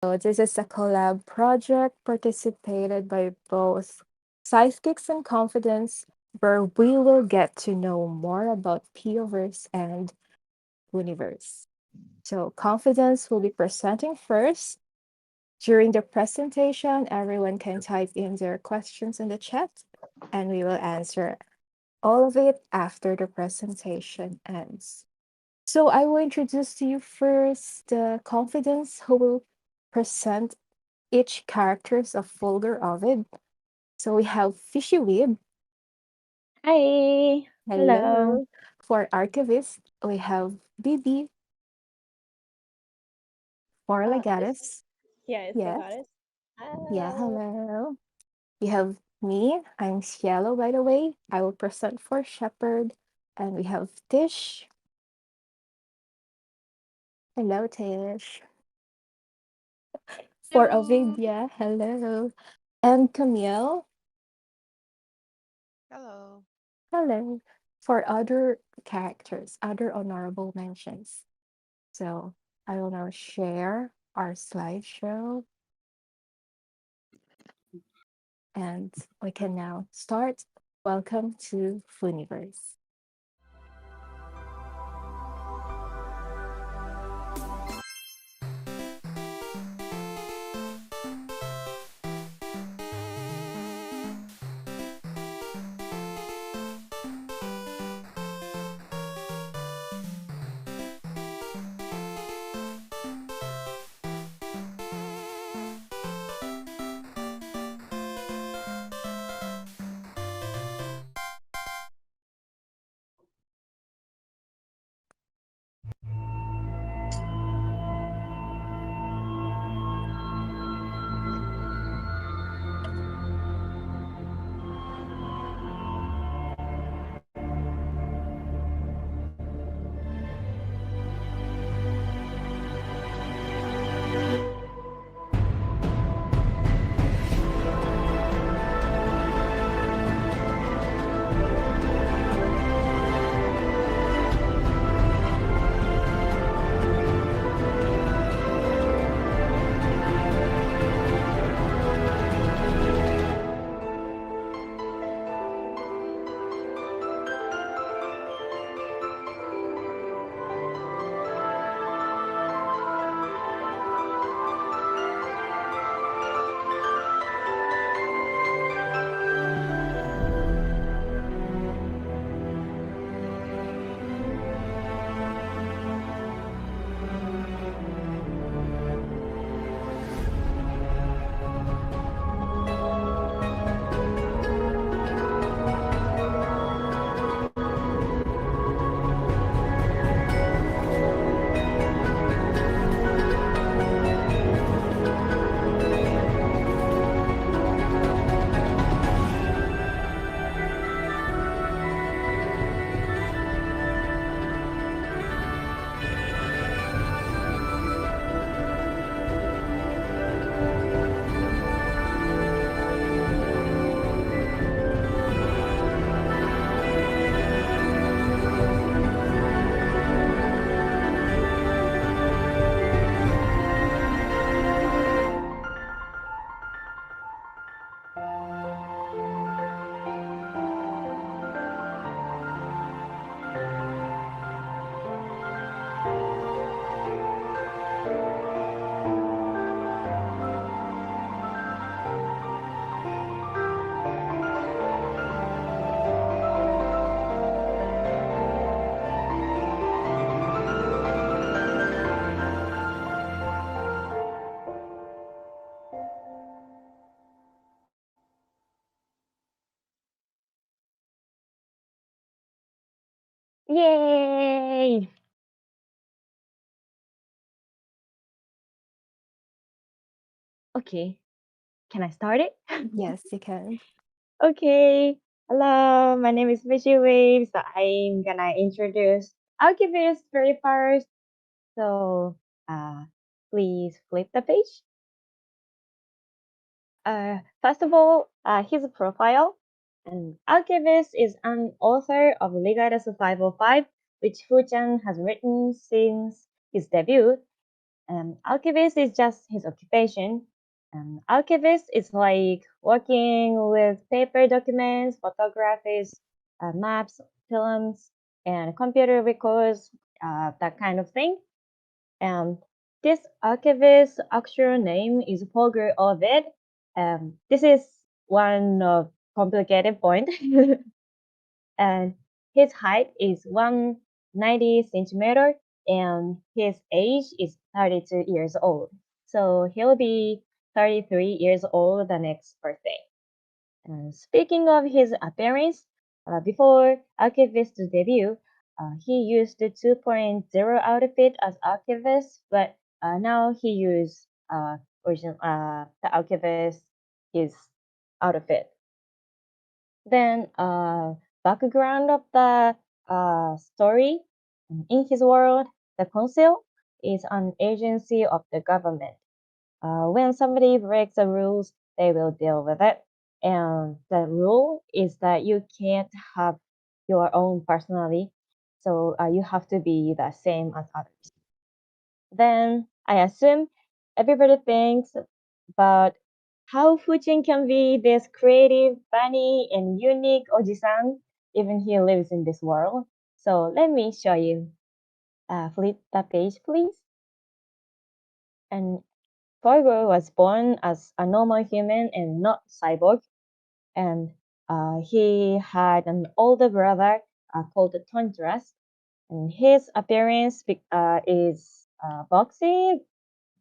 So this is a collab project participated by both Sidekicks and Confidence, where we will get to know more about Fuuniverse and Universe. So Confidence will be presenting first. During the presentation, everyone can type in their questions in the chat, and we will answer all of it after the presentation ends. So I will introduce to you first the Confidence who will present each characters of Fulgur Ovid. So we have FISHYweeb. Hi. Hello. Hello. For Archivist, we have BB. For It's Legatus, it's yes. Legatus. Yeah, Hello. hello. We have me. I'm Cielo, by the way. I will present for Shepherd. And we have Tish. Hello, Tish. For Hello. Ovidia, hello. And Camille, Hello. hello. For other characters, other honorable mentions. So I will now share our slideshow and we can now start. Welcome to Fuuniverse. Yay. Okay. Can I start it? Yes, you can. Okay. Hello. My name is FISHYweeb. So I'm gonna introduce Archivist very first. So please flip the page. First of all, his profile. And Archivist is an author of Legatus 505, which Fuchan has written since his debut. Archivist is just his occupation. Archivist is like working with paper documents, photographies, maps, films, and computer records, that kind of thing. Um, this archivist's actual name is Fulgur Ovid. This is one of complicated point. And his height is 190 centimeter and his age is 32 years old. So he'll be 33 years old the next birthday. And speaking of his appearance, before Archivist's debut, he used the 2.0 outfit as Archivist, but now he used the Archivist his outfit. Then background of the story. In his world, the council is an agency of the government. When somebody breaks the rules, they will deal with it. And the rule is that you can't have your own personality, so you have to be the same as others. Then I assume everybody thinks about how Fujin can be this creative, funny, and unique Ojisan, even he lives in this world. So let me show you. Flip the page, please. And Fulgur was born as a normal human and not cyborg, and he had an older brother called Tondras, and his appearance is boxy,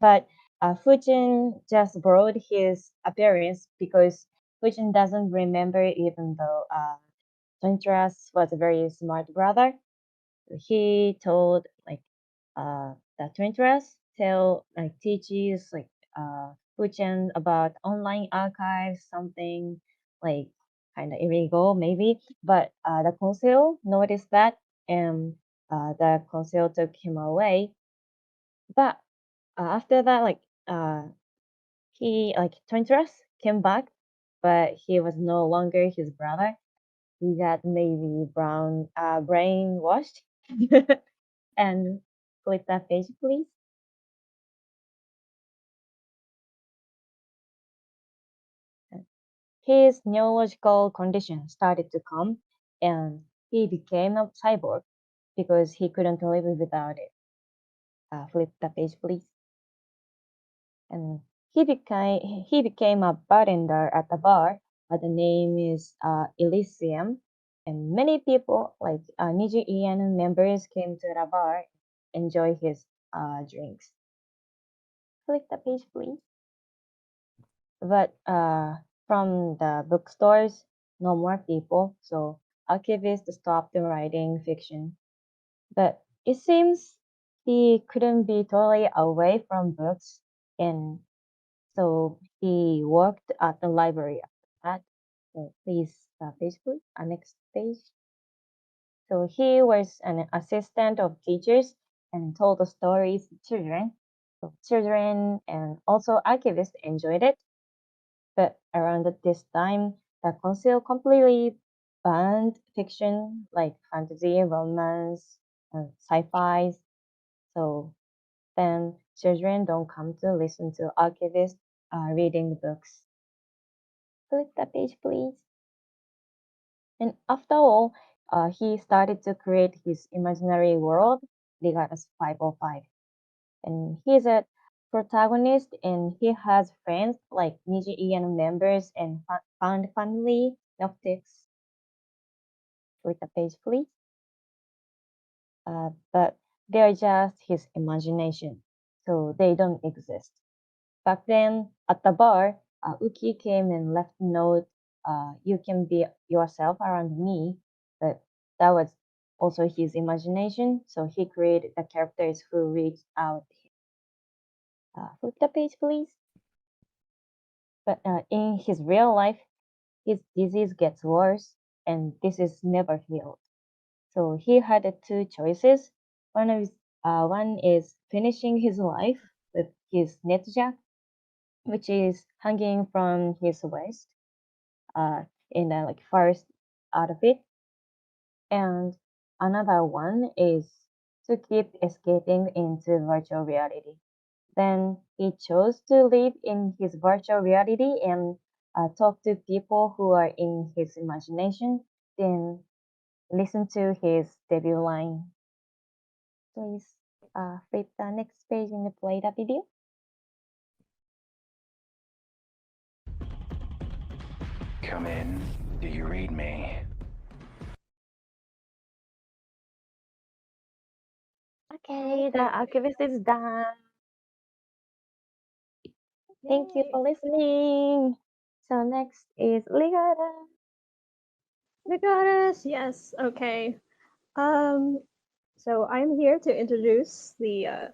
but Fujin just borrowed his appearance because Fujin doesn't remember, even though Tondras was a very smart brother. He told the Tondras tell like teaches like Fujin about online archives, something like kind of illegal maybe, but the council noticed that, and the council took him away. But after that, he like Tondras came back, but he was no longer his brother. He got maybe brainwashed. And flip that page, please. His neurological condition started to come, and he became a cyborg because he couldn't live without it. Flip the page, please. And he became a bartender at a bar. The name is Elysium, and many people like Niji members came to the bar, enjoy his drinks. Flip the page, please. But from the bookstores, no more people, so Archivist stopped writing fiction. But it seems he couldn't be totally away from books, and so he worked at the library after that. So please, page please, next page. So he was an assistant of teachers and told the stories to children. So children and also archivists enjoyed it. But around this time, the council completely banned fiction like fantasy, romance, and sci-fi. So then children don't come to listen to archivists reading books. Flip the page, please. And after all, he started to create his imaginary world, Legatus 505. And he's a protagonist and he has friends like Niji Ian members and found family Noctics. Flip the page, please. But they're just his imagination, so they don't exist. Back then, at the bar, Uki came and left a note. You can be yourself around me, but that was also his imagination. So he created the characters who reached out. Flip the page, please. But in his real life, his disease gets worse, and this is never healed. So he had two choices. One is finishing his life with his netjack, which is hanging from his waist, in the like first out of it, and another one is to keep escaping into virtual reality. Then he chose to live in his virtual reality and talk to people who are in his imagination. Then listen to his debut line. Please flip the next page and play the video. Come in. Do you read me? Okay, the Archivist is done. Thank you for listening. So next is Legatus. Legatus, yes, okay. Um, so I'm here to introduce the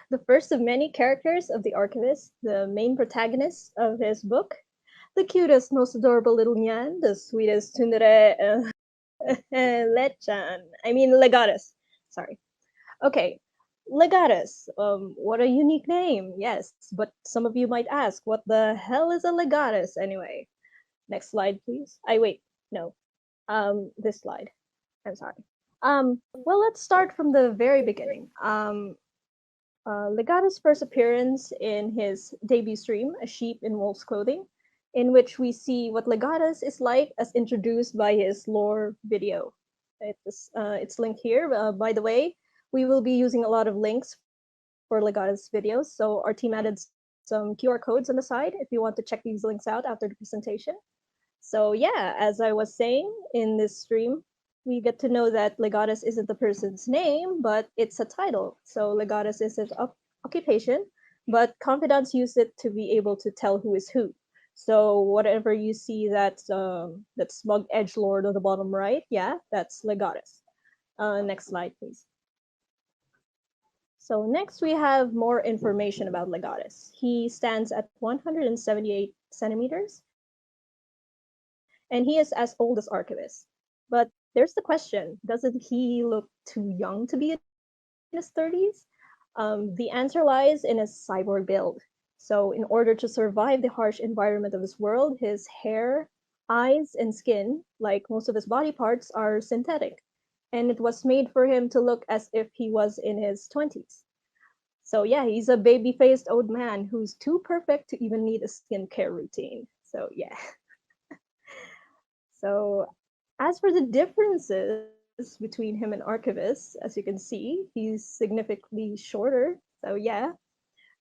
the first of many characters of the Archivist, the main protagonist of his book, the cutest, most adorable little Nyan, the sweetest tsundere Lechan. I mean Legatus. Sorry. Okay, Legatus. What a unique name. Yes, but some of you might ask, what the hell is a Legatus anyway? Next slide, please. I wait. No. This slide. I'm sorry. Well, let's start from the very beginning. Legatus' first appearance in his debut stream, A Sheep in Wolf's Clothing, in which we see what Legatus is like as introduced by his lore video. It's linked here. By the way, we will be using a lot of links for Legatus videos, so our team added some QR codes on the side if you want to check these links out after the presentation. So yeah, as I was saying, in this stream, we get to know that Legatus isn't the person's name, but it's a title. So Legatus is his occupation, but Confidants use it to be able to tell who is who. So whatever you see that smug edge lord on the bottom right, yeah, that's Legatus. Next slide, please. So next we have more information about Legatus. He stands at 178 centimeters, and he is as old as Archivist. But there's the question, doesn't he look too young to be in his 30s? The answer lies in his cyborg build. So in order to survive the harsh environment of his world, his hair, eyes, and skin, like most of his body parts, are synthetic. And it was made for him to look as if he was in his 20s. So yeah, he's a baby-faced old man who's too perfect to even need a skincare routine. So yeah. So as for the differences between him and Archivist, as you can see, he's significantly shorter. So yeah,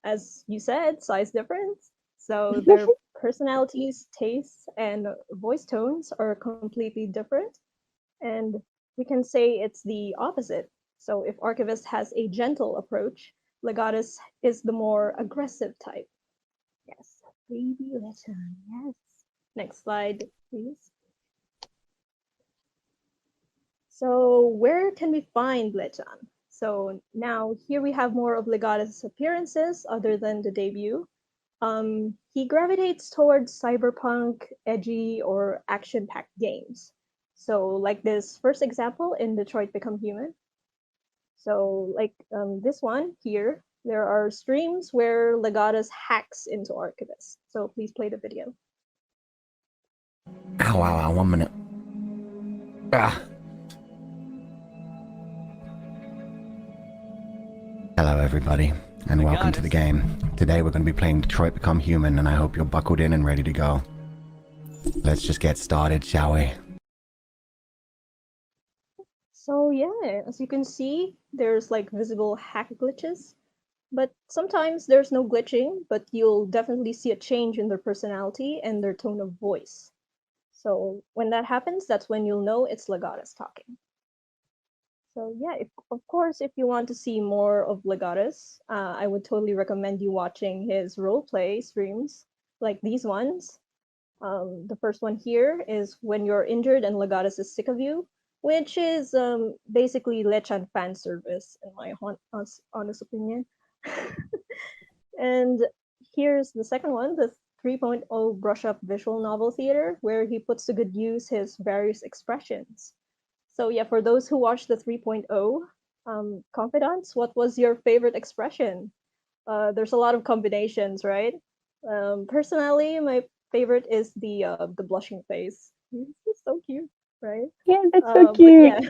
as you said, size difference. So their personalities, tastes, and voice tones are completely different. And we can say it's the opposite. So if Archivist has a gentle approach, Legatus is the more aggressive type. Yes, baby lesson. Yes. Next slide, please. So where can we find Lechan? So now here we have more of Legatus' appearances other than the debut. He gravitates towards cyberpunk, edgy, or action-packed games. So like this first example in Detroit Become Human. So like this one here, there are streams where Legatus hacks into Archivist. So please play the video. Ow, ow, ow, 1 minute. Ah. Hello, everybody, and welcome to the game. Today we're going to be playing Detroit Become Human, and I hope you're buckled in and ready to go. Let's just get started, shall we? So yeah, as you can see, there's like visible hack glitches. But sometimes there's no glitching, but you'll definitely see a change in their personality and their tone of voice. So when that happens, that's when you'll know it's Legatus talking. So yeah, of course, if you want to see more of Legatus, I would totally recommend you watching his roleplay streams, like these ones. The first one here is when you're injured and Legatus is sick of you, which is basically Lechan fan service, in my honest opinion. And here's the second one, the 3.0 brush up visual novel theater, where he puts to good use his various expressions. So yeah, for those who watched the 3.0, Confidants, what was your favorite expression? There's a lot of combinations, right? Personally, my favorite is the blushing face. It's so cute, right? Yeah, that's so But cute. yeah,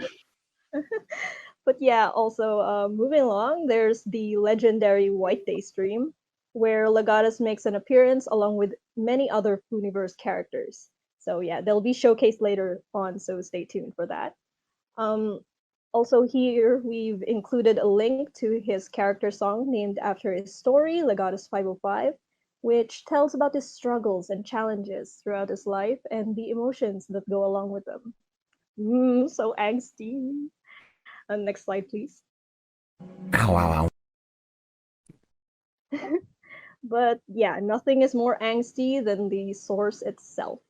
But yeah, also moving along, there's the legendary White Day stream, where Legatus makes an appearance along with many other Fuuniverse characters. So yeah, they'll be showcased later on, so stay tuned for that. Um, Also here, we've included a link to his character song named after his story, Legatus 505, which tells about his struggles and challenges throughout his life and the emotions that go along with them. So angsty. Next slide, please. Ow, ow, ow. But yeah, nothing is more angsty than the source itself,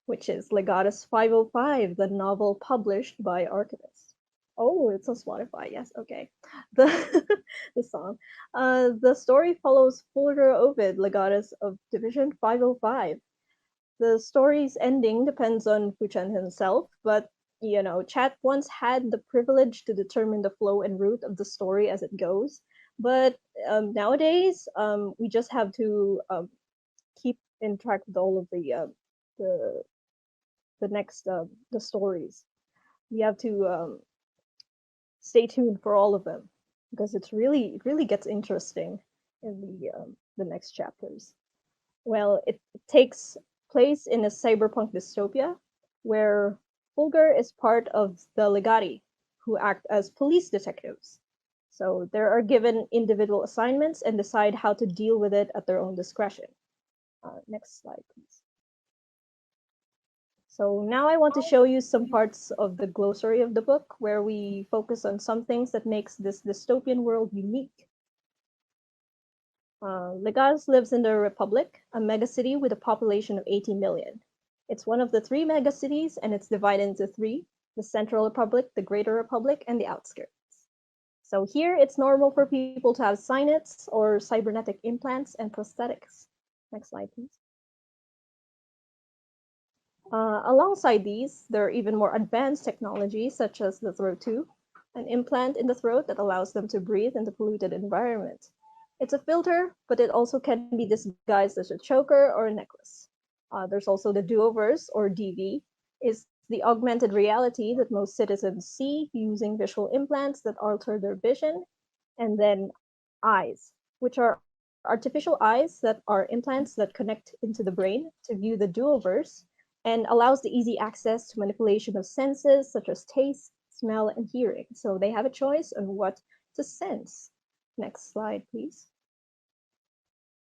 which is Legatus 505, the novel published by Archivist. Oh, it's on Spotify. Yes, okay. The the song. The story follows Fulgur Ovid, Legatus of Division 505. The story's ending depends on Fuchan himself, but Chat once had the privilege to determine the flow and route of the story as it goes. But nowadays, we just have to keep in track with all of the next the stories. We have to stay tuned for all of them because it really gets interesting in the next chapters. Well, it takes place in a cyberpunk dystopia where Fulgur is part of the Legati, who act as police detectives. So they are given individual assignments and decide how to deal with it at their own discretion. Next slide, please. So now I want to show you some parts of the glossary of the book where we focus on some things that makes this dystopian world unique. Legatus lives in the Republic, a megacity with a population of 80 million. It's one of the three megacities, and it's divided into three: the Central Republic, the Greater Republic, and the outskirts. So here, it's normal for people to have cynets or cybernetic implants and prosthetics. Next slide, please. Alongside these, there are even more advanced technologies, such as the throat tube, an implant in the throat that allows them to breathe in the polluted environment. It's a filter, but it also can be disguised as a choker or a necklace. There's also the Duoverse, or DV, is the augmented reality that most citizens see using visual implants that alter their vision, and then eyes, which are artificial eyes that are implants that connect into the brain to view the Duoverse and allows the easy access to manipulation of senses such as taste, smell, and hearing. So they have a choice on what to sense. Next slide, please.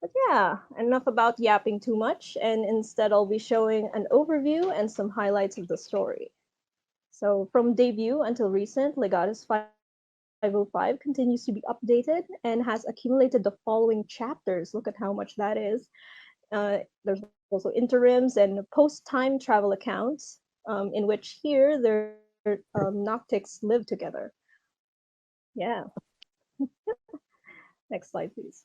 But yeah, enough about yapping too much, and instead I'll be showing an overview and some highlights of the story. So from debut until recent, Legatus 505 continues to be updated and has accumulated the following chapters. Look at how much that is. There's also interims and post-time travel accounts, in which here their Noctics live together. Yeah. Next slide, please.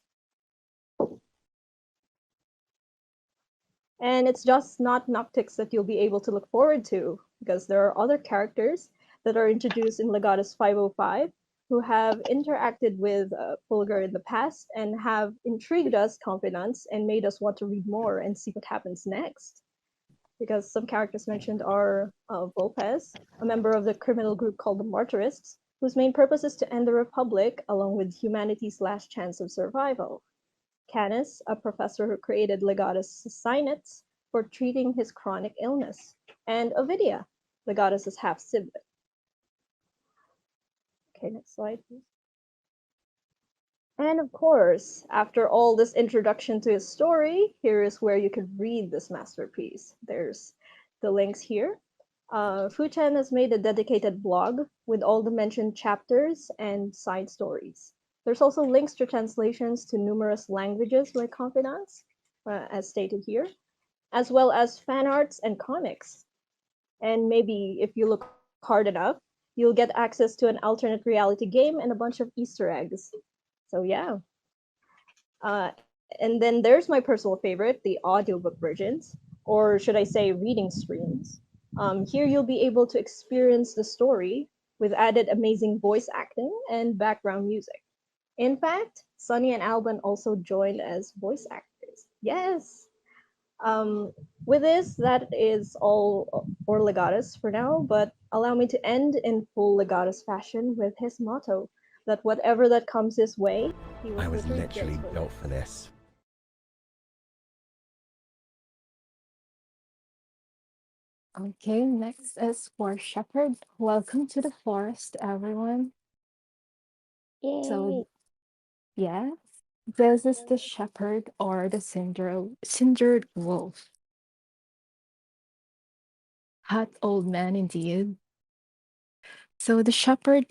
And it's just not Noctics that you'll be able to look forward to, because there are other characters that are introduced in Legatus 505 who have interacted with Fulgur in the past and have intrigued us, Comfydants, and made us want to read more and see what happens next. Because some characters mentioned are Volpez, a member of the criminal group called the Martyrists, whose main purpose is to end the Republic along with humanity's last chance of survival. Canis, a professor who created Legatus' Cynets for treating his chronic illness, and Ovidia, Legatus' half-sibling. Okay, next slide, please. And of course, after all this introduction to his story, here is where you can read this masterpiece. There's the links here. Fuchan has made a dedicated blog with all the mentioned chapters and side stories. There's also links to translations to numerous languages by Comfydants, as stated here, as well as fan arts and comics. And maybe if you look hard enough, you'll get access to an alternate reality game and a bunch of Easter eggs. So yeah. And then there's my personal favorite, the audiobook versions, or should I say reading streams. Here you'll be able to experience the story with added amazing voice acting and background music. In fact, Sunny and Alban also joined as voice actors. Yes! Um, with this, that is all for Legatus for now, but allow me to end in full Legatus fashion with his motto that whatever that comes his way, he will I was filter literally gifts with built it. for this. Okay, next is for Shepherd. Welcome to the forest, everyone. So, Yay! yes, this is the shepherd or the cindered wolf. Hot old man indeed. So, the shepherd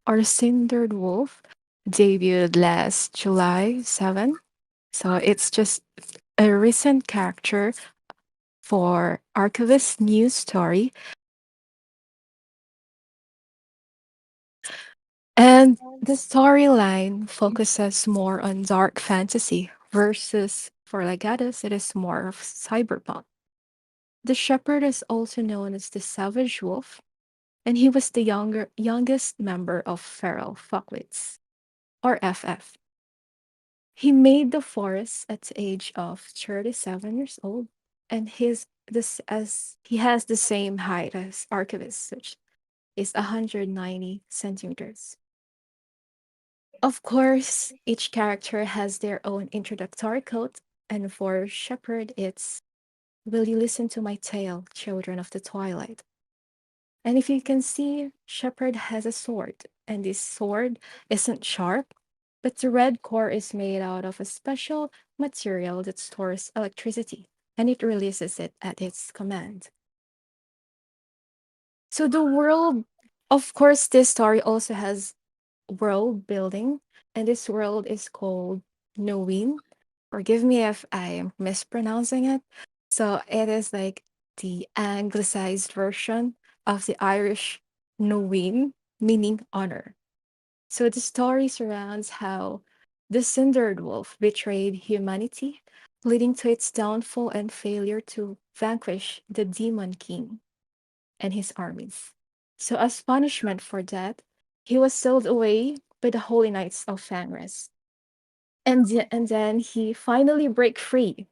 or cindered wolf debuted last July 7. So, it's just a recent character for Archivist news story. And the storyline focuses more on dark fantasy versus for Legatus, it is more of cyberpunk. The shepherd is also known as the savage wolf, and he was the youngest member of feral folklets, or FF. He made the forest at the age of 37 years old, and he has the same height as Archivist, which is 190 centimeters. Of course, each character has their own introductory quote, and for Shepherd, it's "Will you listen to my tale, children of the twilight?" And if you can see, Shepherd has a sword, and this sword isn't sharp, but the red core is made out of a special material that stores electricity, and it releases it at its command. So the world, of course, this story also has world building, and this world is called Nowin. Forgive me if I am mispronouncing it. So it is like the anglicized version of the Irish Nowin, meaning honor. So the story surrounds how the cindered wolf betrayed humanity, leading to its downfall and failure to vanquish the demon king and his armies. So, as punishment for that, he was sealed away by the Holy Knights of Fenris. And then he finally break free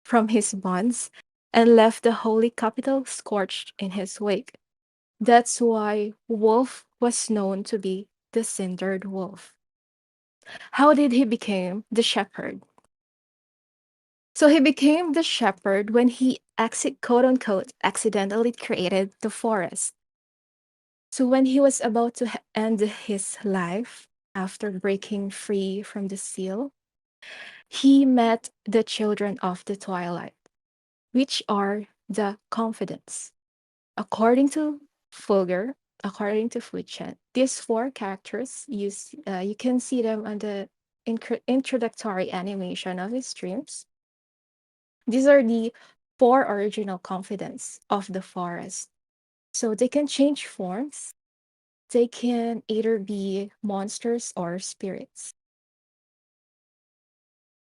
from his bonds and left the holy capital scorched in his wake. That's why Wolf was known to be the cindered wolf. How did he become the shepherd? So he became the shepherd when he quote unquote accidentally created the forest. So when he was about to end his life after breaking free from the seal, he met the children of the twilight, which are the Comfydants. According to Fulgur, according to Fuchen, these four characters, you can see them on the introductory animation of his streams. These are the four original Confidants of the forest. So they can change forms. They can either be monsters or spirits.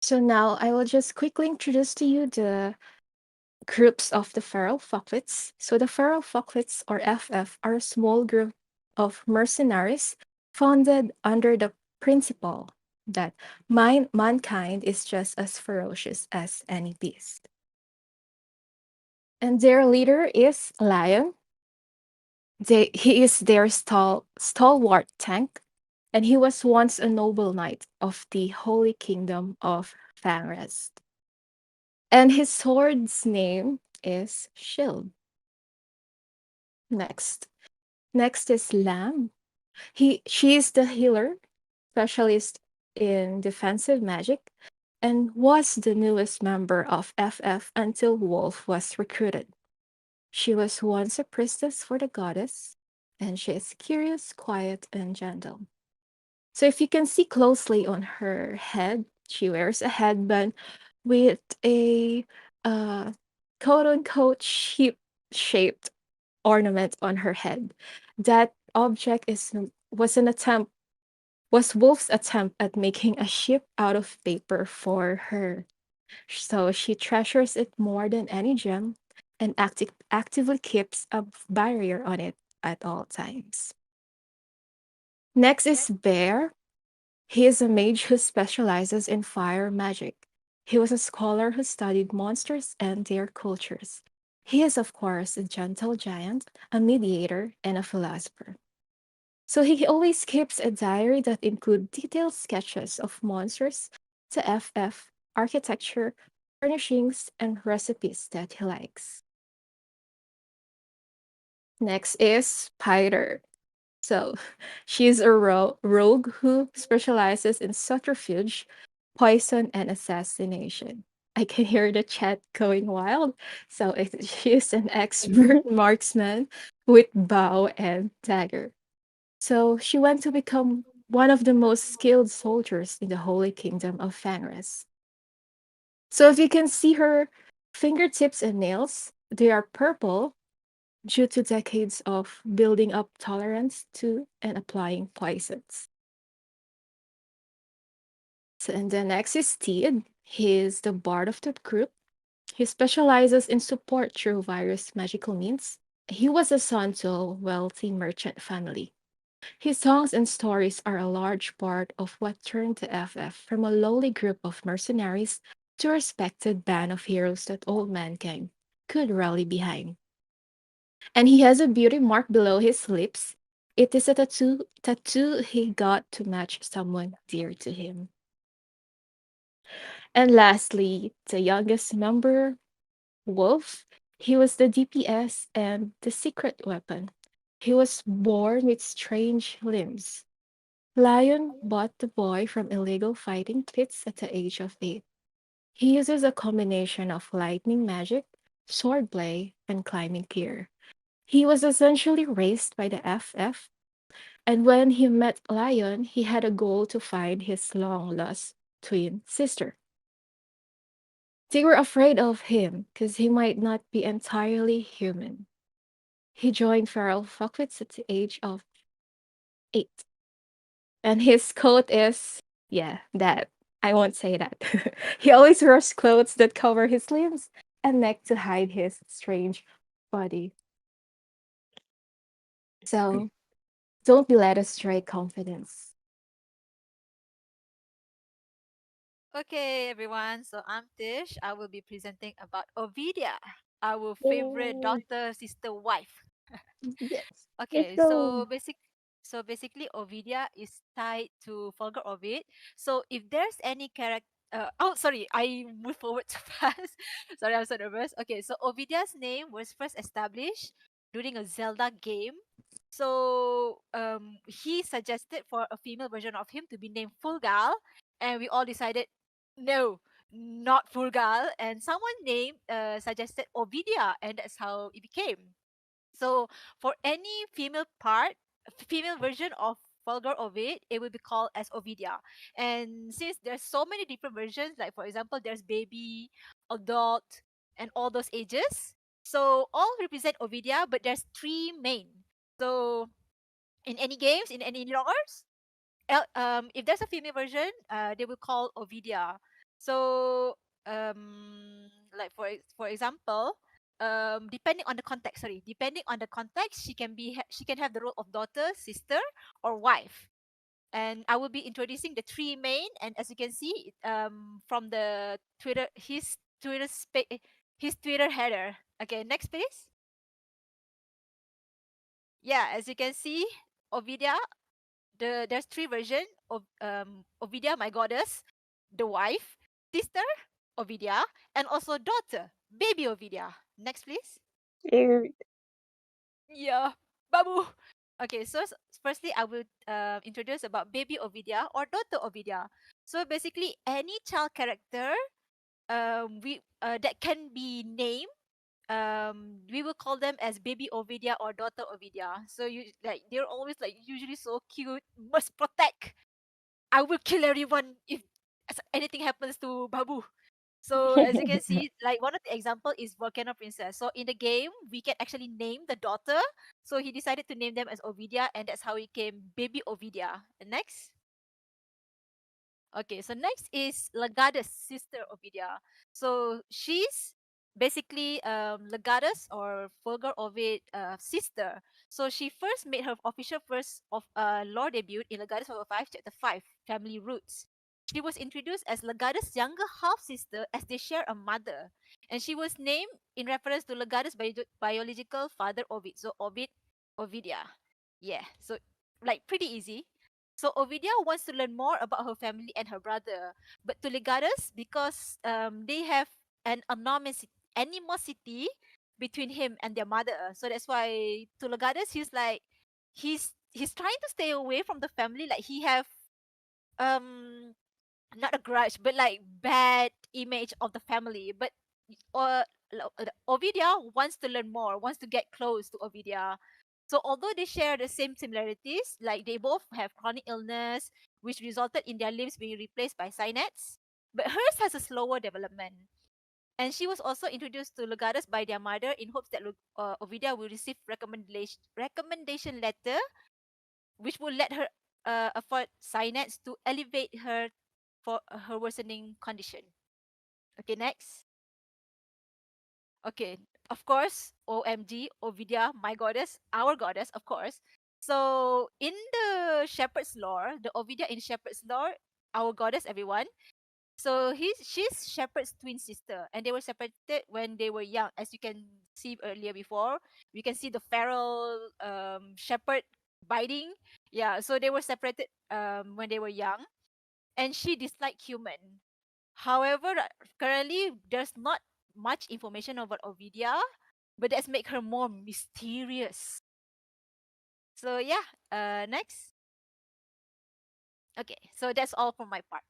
So now I will just quickly introduce to you the groups of the feral folklets. So the feral folklets, or FF, are a small group of mercenaries founded under the principle that mankind is just as ferocious as any beast. And their leader is Lion. He is their stalwart tank, and he was once a noble knight of the Holy Kingdom of Fangres. And his sword's name is Shield. Next. Next is Lamb. She is the healer, specialist in defensive magic, and was the newest member of FF until Wolf was recruited. She was once a priestess for the goddess, and she is curious, quiet, and gentle. So if you can see closely on her head, she wears a headband with a quote unquote sheep shaped ornament on her head. That object was Wolf's attempt at making a ship out of paper for her. So she treasures it more than any gem and actively keeps a barrier on it at all times. Next is Bear. He is a mage who specializes in fire magic, He was a scholar who studied monsters and their cultures. He is, of course, a gentle giant, a mediator, and a philosopher. So he always keeps a diary that include detailed sketches of monsters, the FF, architecture, furnishings, and recipes that he likes. Next is Spider. So she's a rogue who specializes in subterfuge, poison, and assassination. I can hear the chat going wild. So she's an expert marksman with bow and dagger. So she went to become one of the most skilled soldiers in the Holy Kingdom of Fenris. So if you can see her fingertips and nails, they are purple due to decades of building up tolerance to and applying poisons. So and the next is Steed. He's the bard of the group. He specializes in support through various magical means. He was a son to a wealthy merchant family. His songs and stories are a large part of what turned the FF from a lowly group of mercenaries to a respected band of heroes that old man King could rally behind. And he has a beauty mark below his lips. It is a tattoo he got to match someone dear to him. And lastly, the youngest member, Wolf. He was the DPS and the secret weapon. He was born with strange limbs. Lion bought the boy from illegal fighting pits at the age of 8. He uses a combination of lightning magic, swordplay, and climbing gear. He was essentially raised by the FF, and when he met Lion, he had a goal to find his long lost twin sister. They were afraid of him because he might not be entirely human. He joined feral fuckwits at the age of 8. And his coat is, yeah, that. I won't say that. He always wears clothes that cover his limbs and neck to hide his strange body. So don't be led astray, confidence. Okay, everyone. So I'm Tish. I will be presenting about Ovidia, our favorite Yay. daughter, sister, wife. Yes. Let's Okay, go. so basically Ovidia is tied to Fulgur Ovid. So if there's any character oh sorry, I moved forward too fast. Sorry, I'm so nervous. Okay, so Ovidia's name was first established during a Zelda game. So he suggested for a female version of him to be named Fulgal, and we all decided no, not Fulgal, and someone named suggested Ovidia, and that's how it became. So for any female version of Fulgur Ovid, it will be called as Ovidia. And since there's so many different versions, like for example, there's baby, adult, and all those ages. So all represent Ovidia, but there's three main. So in any games, in any lores, if there's a female version, they will call Ovidia. So like for example, depending on the context, she can have the role of daughter, sister, or wife. And I will be introducing the three main. And as you can see, from the Twitter, his Twitter header. Okay, next please. Yeah, as you can see, Ovidia, there's three version of Ovidia, my goddess, the wife, sister Ovidia, and also daughter, baby Ovidia. Next, please. Cute. Yeah, babu. Okay, so firstly, I will introduce about baby Ovidia or daughter Ovidia. So basically, any child character we that can be named, we will call them as baby Ovidia or daughter Ovidia. So you like they're always like usually so cute, must protect. I will kill everyone if anything happens to Babu. So as you can see, like one of the example is Volcano Princess. So in the game, we can actually name the daughter. So he decided to name them as Ovidia, and that's how he came baby Ovidia. And next. Okay, so next is Legatus, sister Ovidia. So she's basically Legatus or Fulgur Ovid sister. So she first made her official first of lore debut in Legatus over 5, chapter 5, Family Roots. She was introduced as Legatus' younger half sister, as they share a mother, and she was named in reference to Legatus' biological father Ovid. So Ovidia. Yeah. So like pretty easy. So Ovidia wants to learn more about her family and her brother, but to Legatus, because they have an animosity between him and their mother. So that's why to Legatus he's trying to stay away from the family. Like he have um not a grudge, but like bad image of the family. But uh, Ovidia wants to learn more, wants to get close to Ovidia. So although they share the same similarities, like they both have chronic illness, which resulted in their limbs being replaced by cynates, but hers has a slower development. And she was also introduced to Legatus by their mother in hopes that Ovidia will receive recommendation letter, which will let her afford cynates to elevate her for her worsening condition. Okay, next. Okay, of course, OMG, Ovidia, my goddess, our goddess, of course. So in the shepherd's lore, the Ovidia in shepherd's lore, our goddess, everyone. So she's shepherd's twin sister, and they were separated when they were young. As you can see earlier before, we can see the feral shepherd biting. Yeah, so they were separated when they were young, and she disliked human. However, currently there's not much information about Ovidia, but that's make her more mysterious. So yeah, next. Okay, so that's all for my part.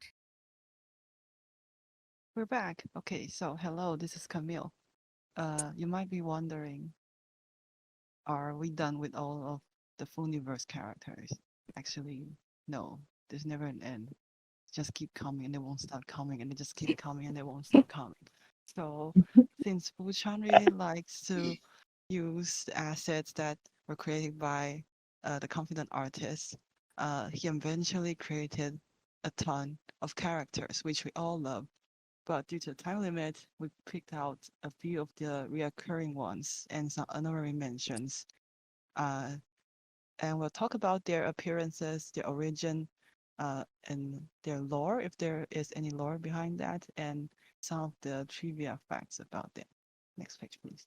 We're back. Okay, so hello, this is Camille. You might be wondering, are we done with all of the Fuuniverse characters? Actually, no, there's never an end. Just keep coming and they won't stop coming and they just keep coming and they won't stop coming. So since Fuchan really likes to use the assets that were created by the confident artists, he eventually created a ton of characters, which we all love. But due to the time limit, we picked out a few of the reoccurring ones and some honorary mentions. Uh, and we'll talk about their appearances, their origin, and their lore, if there is any lore behind that, and some of the trivia facts about them. Next page, please.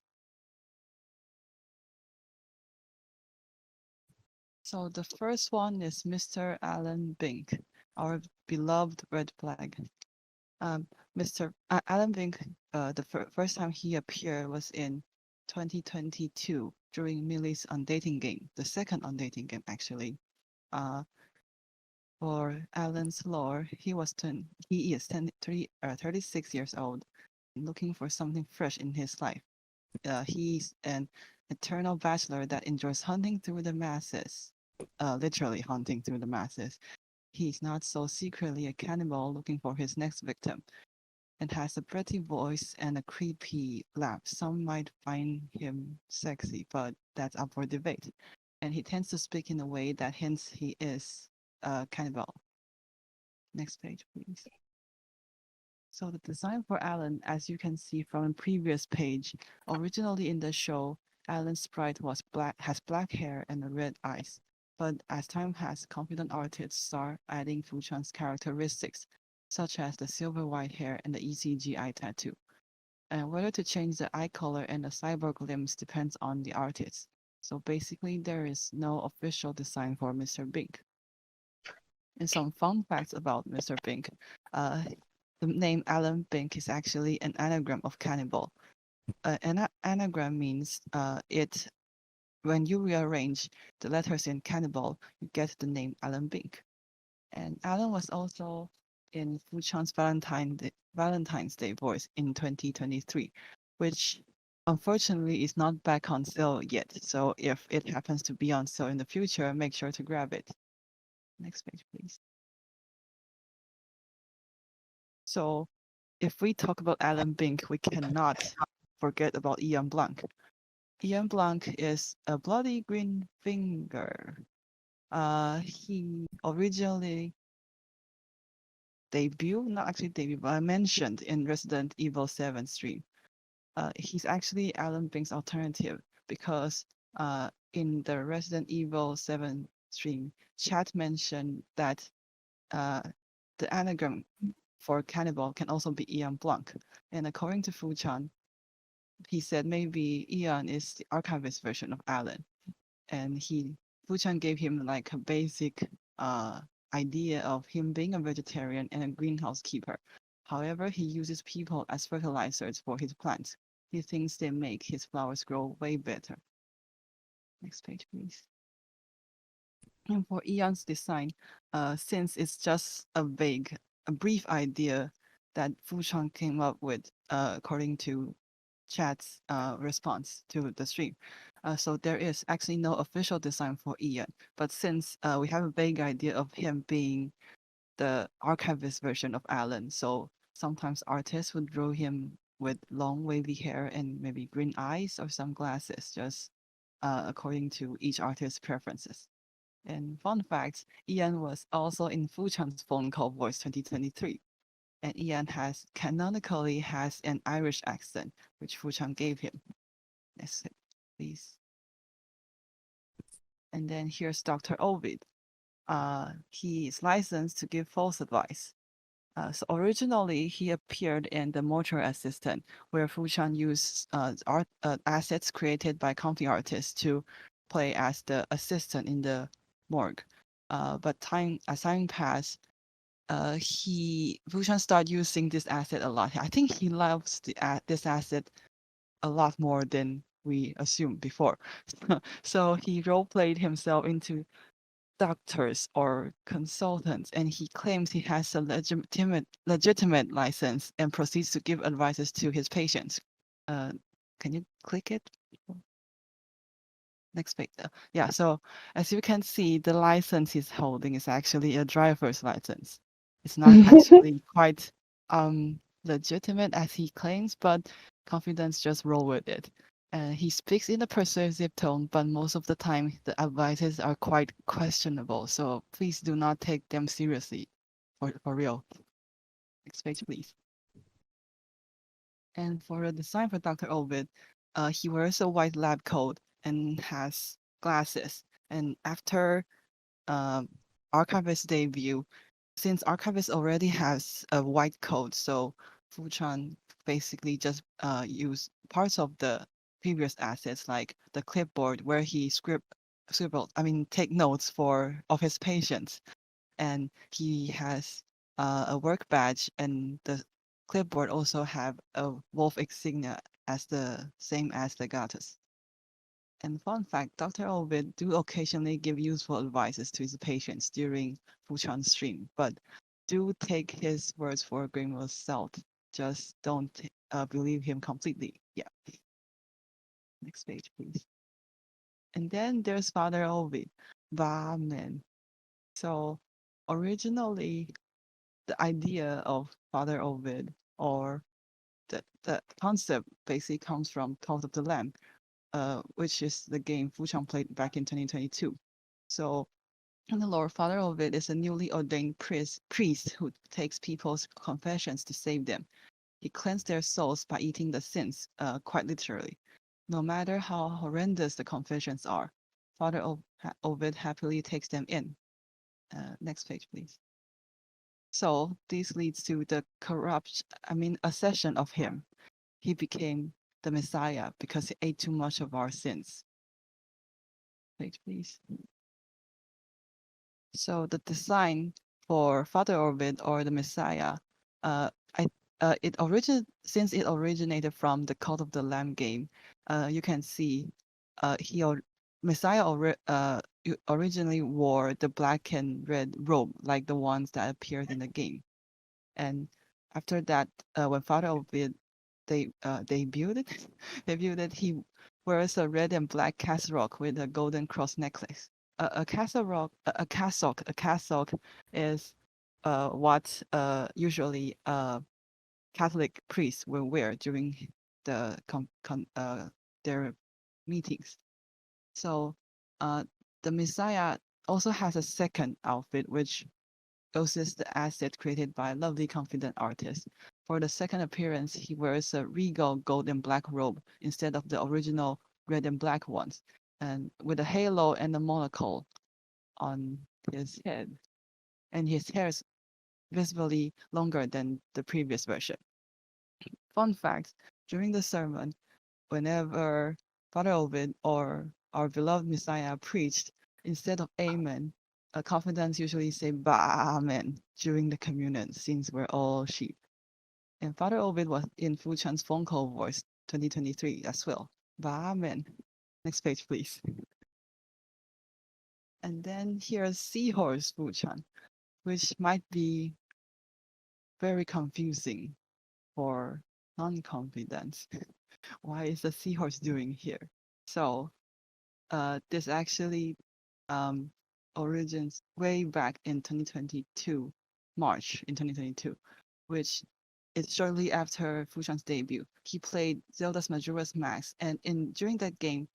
So the first one is Mr. Alan Bink, our beloved red flag. Mr. Alan Bink, the first time he appeared was in 2022 during Millie's undating game, the second undating game actually. For Alan's lore, he is 36 years old, looking for something fresh in his life. He's an eternal bachelor that enjoys hunting through the masses, literally hunting through the masses. He's not so secretly a cannibal looking for his next victim, and has a pretty voice and a creepy laugh. Some might find him sexy, but that's up for debate. And he tends to speak in a way that hints he is a cannibal. Next page, please. So the design for Alan, as you can see from a previous page, originally in the show, Alan's sprite has black hair and red eyes. But as time has, confident artists start adding Fuchan's characteristics, such as the silver white hair and the ECG eye tattoo. And whether to change the eye color and the cyborg limbs depends on the artist. So basically, there is no official design for Mr. Bink. And some fun facts about Mr. Bink. The name Alan Bink is actually an anagram of cannibal. An anagram means when you rearrange the letters in cannibal, you get the name Alan Bink. And Alan was also in Fuchan's Valentine's Day voice in 2023, which unfortunately is not back on sale yet. So if it happens to be on sale in the future, make sure to grab it. Next page, please. So if we talk about Alan Bink, we cannot forget about Ian Blanc. Ian Blanc is a bloody green finger. He originally not actually debut, but I mentioned in Resident Evil 7 stream. He's actually Alan Bink's alternative because in the Resident Evil 7 stream, chat mentioned that the anagram for cannibal can also be Ian Blanc. And according to Fuchan, he said maybe Ian is the archivist version of Alan. And Fuchan gave him like a basic idea of him being a vegetarian and a greenhouse keeper. However, he uses people as fertilizers for his plants. He thinks they make his flowers grow way better. Next page, please. And for Ian's design, since it's just a brief idea that Fuchan came up with, according to chat's response to the stream. So there is actually no official design for Ian, but since we have a vague idea of him being the archivist version of Alan, so sometimes artists would draw him with long wavy hair and maybe green eyes or some glasses, just according to each artist's preferences. And fun fact, Ian was also in Fuchan's phone call voice 2023. And Ian canonically has an Irish accent, which Fuchan gave him. Next, please. And then here's Dr. Ovid. He is licensed to give false advice. So originally, he appeared in The Mortuary Assistant, where Fuchan used assets created by Comfydants to play as the assistant in the morgue. But as time passed, Fuchan started using this asset a lot. I think he loves this asset a lot more than we assumed before. So he role played himself into doctors or consultants, and he claims he has a legitimate license and proceeds to give advices to his patients. Can you click it? Next page. Yeah, so as you can see, the license he's holding is actually a driver's license. It's not actually quite legitimate as he claims, but Confidants just roll with it. He speaks in a persuasive tone, but most of the time the advices are quite questionable. So please do not take them seriously, for real. Next page, please. And for the design for Dr. Ovid, he wears a white lab coat and has glasses. And after Archivist debut, since Archivist already has a white coat, so Fuchan basically just used parts of the previous assets, like the clipboard where he take notes of his patients, and he has a work badge, and the clipboard also have a wolf insignia as the same as Legatus. And fun fact, Dr. Ovid do occasionally give useful advices to his patients during Fuchan's stream, but do take his words for a grain of salt. Just don't believe him completely. Yeah. Next page, please. And then there's Father Ovid. Bahman. So originally, the idea of Father Ovid, or the concept, basically comes from Cult of the Lamb, which is the game Fuchan played back in 2022. So in the lore, Father Ovid is a newly ordained priest who takes people's confessions to save them. He cleanses their souls by eating the sins, quite literally. No matter how horrendous the confessions are, Father Ovid happily takes them in. Next page, please. So this leads to the accession of him. He became the Messiah because he ate too much of our sins. Page, please. So the design for Father Ovid or the Messiah, since it originated from the Cult of the Lamb game, you can see Messiah originally wore the black and red robe like the ones that appeared in the game, and after that, when Father Ovid debuted, he wears a red and black cassock with a golden cross necklace. A cassock is what usually Catholic priests will wear during their meetings. So the Messiah also has a second outfit, which uses the asset created by a lovely confident artist. For the second appearance, he wears a regal gold and black robe instead of the original red and black ones, and with a halo and a monocle on his head. And his hair is visibly longer than the previous version. Fun fact, during the sermon, whenever Father Ovid or our beloved Messiah preached, instead of Amen, Confidants usually say Amen during the communion, since we're all sheep. And Father Ovid was in Fu Chan's phone call voice 2023 as well. Amen. Next page, please. And then here's Seahorse Fu Chan, which might be very confusing for non-confidants. Why is the seahorse doing here? So this actually um, origins way back in 2022, March in 2022, which is shortly after Fu Chan's debut. He played Zelda's Majora's Mask, and during that game,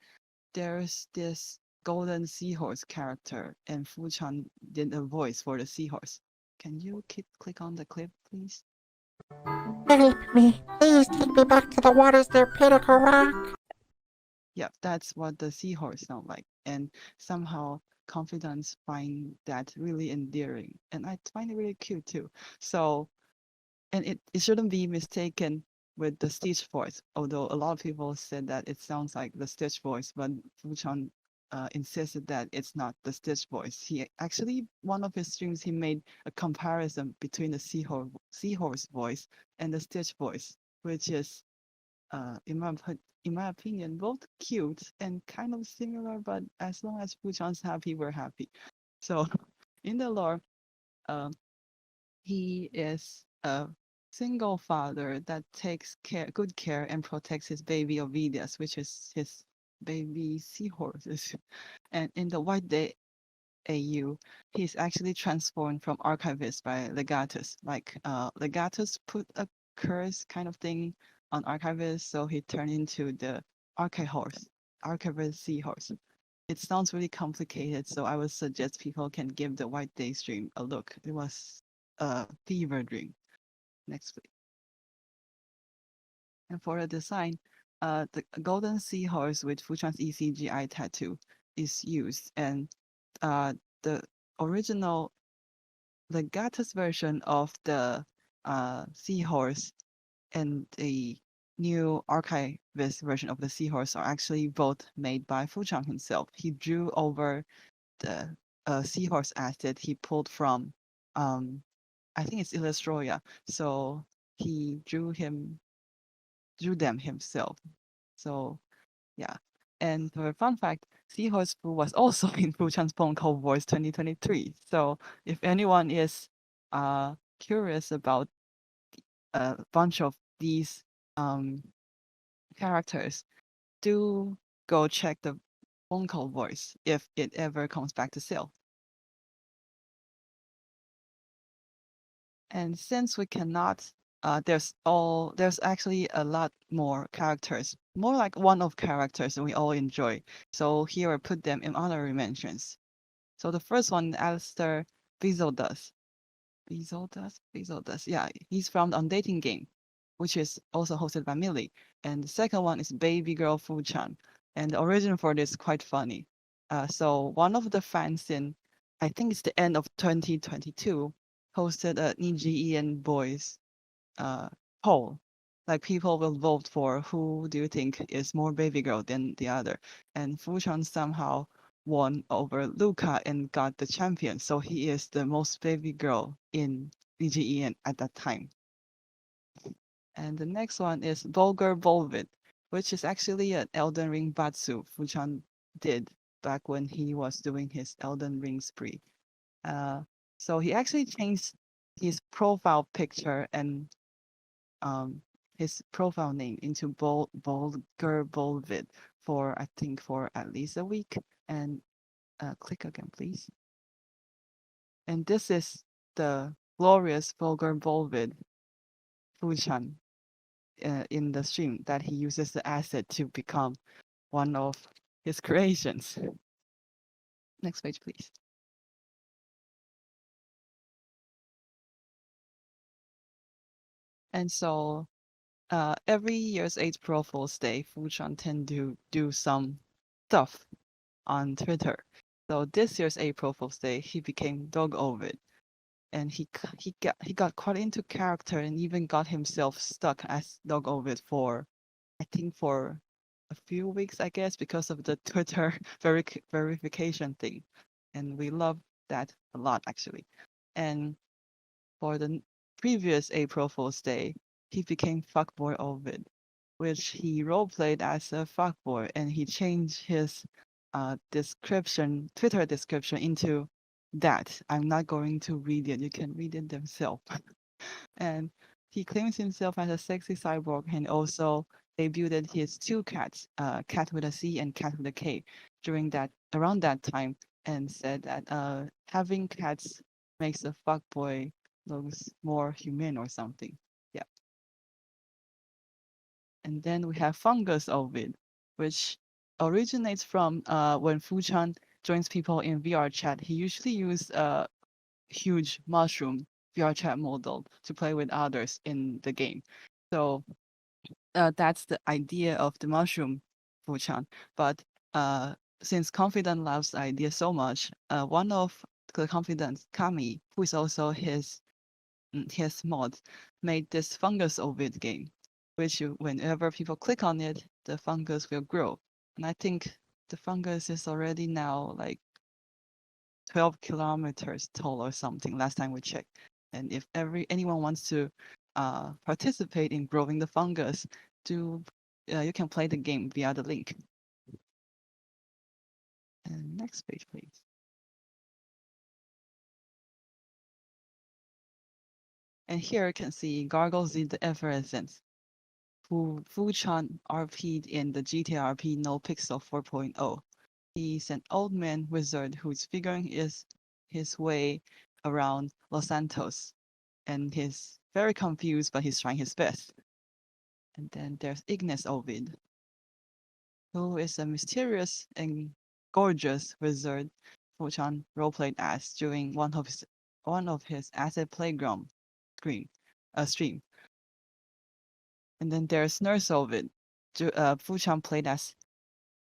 there's this golden seahorse character, and Fu Chan did a voice for the seahorse. Can you click on the clip, please? Help me. Please take me back to the waters near Pinnacle Rock. Yeah, that's what the seahorse sound like. And somehow confidants find that really endearing. And I find it really cute too. So, and it shouldn't be mistaken with the Stitch voice, although a lot of people said that it sounds like the Stitch voice, but Fuchan insisted that it's not the Stitch voice. He actually, one of his streams, he made a comparison between the seahorse voice and the Stitch voice, which is in my opinion, both cute and kind of similar, but as long as Fuchan's happy, we're happy. So in the lore, uh, he is a single father that takes good care and protects his baby Ovidias, which is his baby seahorses. And in the White Day AU, he's actually transformed from Archivist by Legatus. Like Legatus put a curse kind of thing on Archivist, so he turned into the Archivist seahorse. It sounds really complicated, so I would suggest people can give the White Day stream a look. It was a fever dream. Next, please. And for the design, the golden seahorse with Fuchan's ECGI tattoo is used, and the original Legatus version of the seahorse and the new Archivist version of the seahorse are actually both made by Fuchang himself. He drew over the seahorse asset he pulled from, I think it's Illustroia. So he drew them himself. So yeah. And for a fun fact, Seahorse Fu was also in Fu Chan's phone call voice 2023. So if anyone is curious about a bunch of these characters, do go check the phone call voice if it ever comes back to sale. And since we cannot, there's actually a lot more characters, more like one-off characters that we all enjoy. So here I put them in honorary mentions. So the first one, Alistair Bezoldus. Bezoldus. Yeah, he's from the Undating game, which is also hosted by Millie. And the second one is Baby Girl Fu Chan. And the origin for this is quite funny. So one of the fans in, I think it's the end of 2022, hosted a Nijian boys poll. Like people will vote for who do you think is more baby girl than the other. And Fu Chan somehow won over Luca and got the champion. So he is the most baby girl in BGEN at that time. And the next one is Fulgur Ovid, which is actually an Elden Ring Batsu Fu Chan did back when he was doing his Elden Ring spree. So he actually changed his profile picture and his profile name into Fulgur Ovid for, I think, for at least a week. And click again, please. And this is the glorious Fulgur Ovid Fu-chan in the stream that he uses the asset to become one of his creations. Next page, please. And so every year's 8th Pro Fool's Day, Fu-chan tend to do some stuff on Twitter. So this year's April Fool's Day, he became Dog Ovid. and he got quite into character and even got himself stuck as Dog Ovid for, I think, for a few weeks, I guess, because of the Twitter verification thing, and we love that a lot actually. And for the previous April Fool's Day, he became Fuckboy Ovid, which he roleplayed as a fuckboy, and he changed his Twitter description into that. I'm not going to read it. You can read it themselves. And he claims himself as a sexy cyborg, and also debuted his two cats, Cat with a C and Cat with a K, around that time, and said that having cats makes a fuckboy looks more human or something. Yeah. And then we have Fungus Ovid, which originates from when Fuchan joins people in VR chat. He usually uses a huge mushroom VR chat model to play with others in the game. So that's the idea of the mushroom Fuchan. But since Confidant loves the idea so much, one of the Confidants, Kami, who is also his mod, made this Fungus Ovid game, which whenever people click on it, the fungus will grow. And I think the fungus is already now like 12 kilometers tall or something last time we checked. And if anyone wants to participate in growing the fungus, you can play the game via the link. And next page, please. And here you can see Gargle Z the Effervescence, who Fu-chan RP'd in the GTRP No Pixel 4.0. He's an old man wizard who's figuring his way around Los Santos, and he's very confused, but he's trying his best. And then there's Ignis Ovid, who is a mysterious and gorgeous wizard Fu-chan roleplayed as during one of his Asset Playground stream. And then there's Nurse Ovid, Fu-chan played as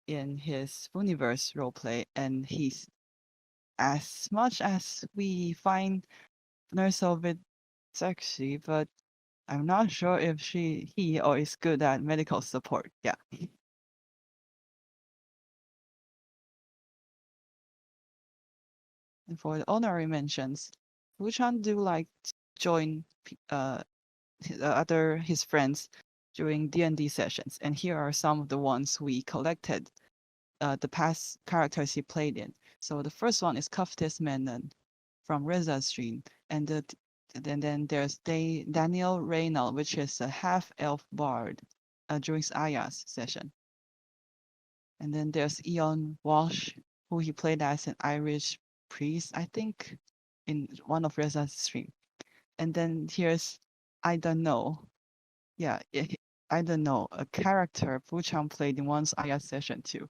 in his Fuuniverse roleplay, and he's, as much as we find Nurse Ovid sexy, but I'm not sure if he or is good at medical support. Yeah. And for the honorary mentions, Wuchan do like to join his friends during D&D sessions, and here are some of the ones we collected, the past characters he played in. So the first one is Kuftis Menon from Reza's stream, and then there's Daniel Reynal, which is a half-elf bard during Aya's session. And then there's Eon Walsh, who he played as an Irish priest, I think, in one of Reza's stream. And then here's I don't know. Yeah, I don't know, a character Fuchan played in one's Aya session too.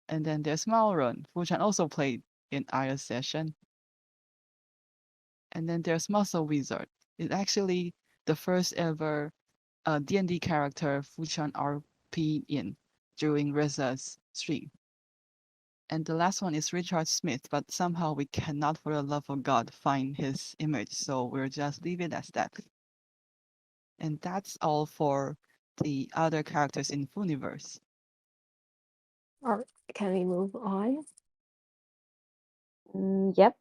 And then there's Malron, Fuchan also played in Aya session. And then there's Muscle Wizard. It's actually the first ever D&D character Fuchan RP in during Reza's stream. And the last one is Richard Smith, but somehow we cannot, for the love of God, find his image, so we'll just leave it as that. And that's all for the other characters in Fuuniverse. Or can we move on? Yep.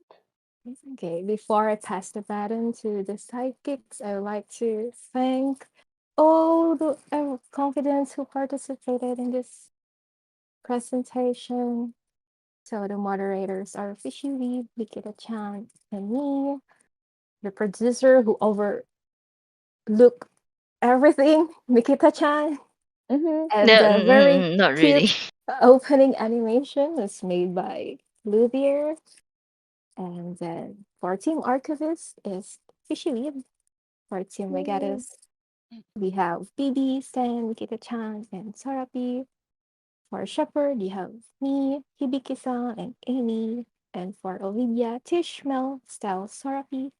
Okay, before I pass the baton to the sidekicks, I would like to thank all the confidants who participated in this presentation. So the moderators are FISHYweeb, Mikkitachan, and me. The producer who overlooked everything, Mikkitachan. Mm-hmm. And No, the very not cute really. opening animation was made by Luthier. And then for Team Archivist is FISHYweeb. For Team Legatus, we have BB, Stan, Mikkita-chan, and Sorapi. For Shepherd, you have me, Hibiki-san, and Amy. And for Ovidia, Tish, Mel, Stel, Sorapi.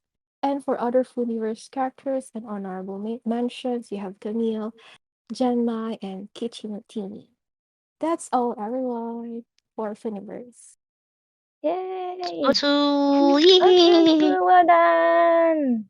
And for other Fuuniverse characters and honorable mentions, you have Camille, Genmai, and Kichimutini. That's all, everyone, for Fuuniverse. Yay! Osu! Awesome, Yee! cool, well done.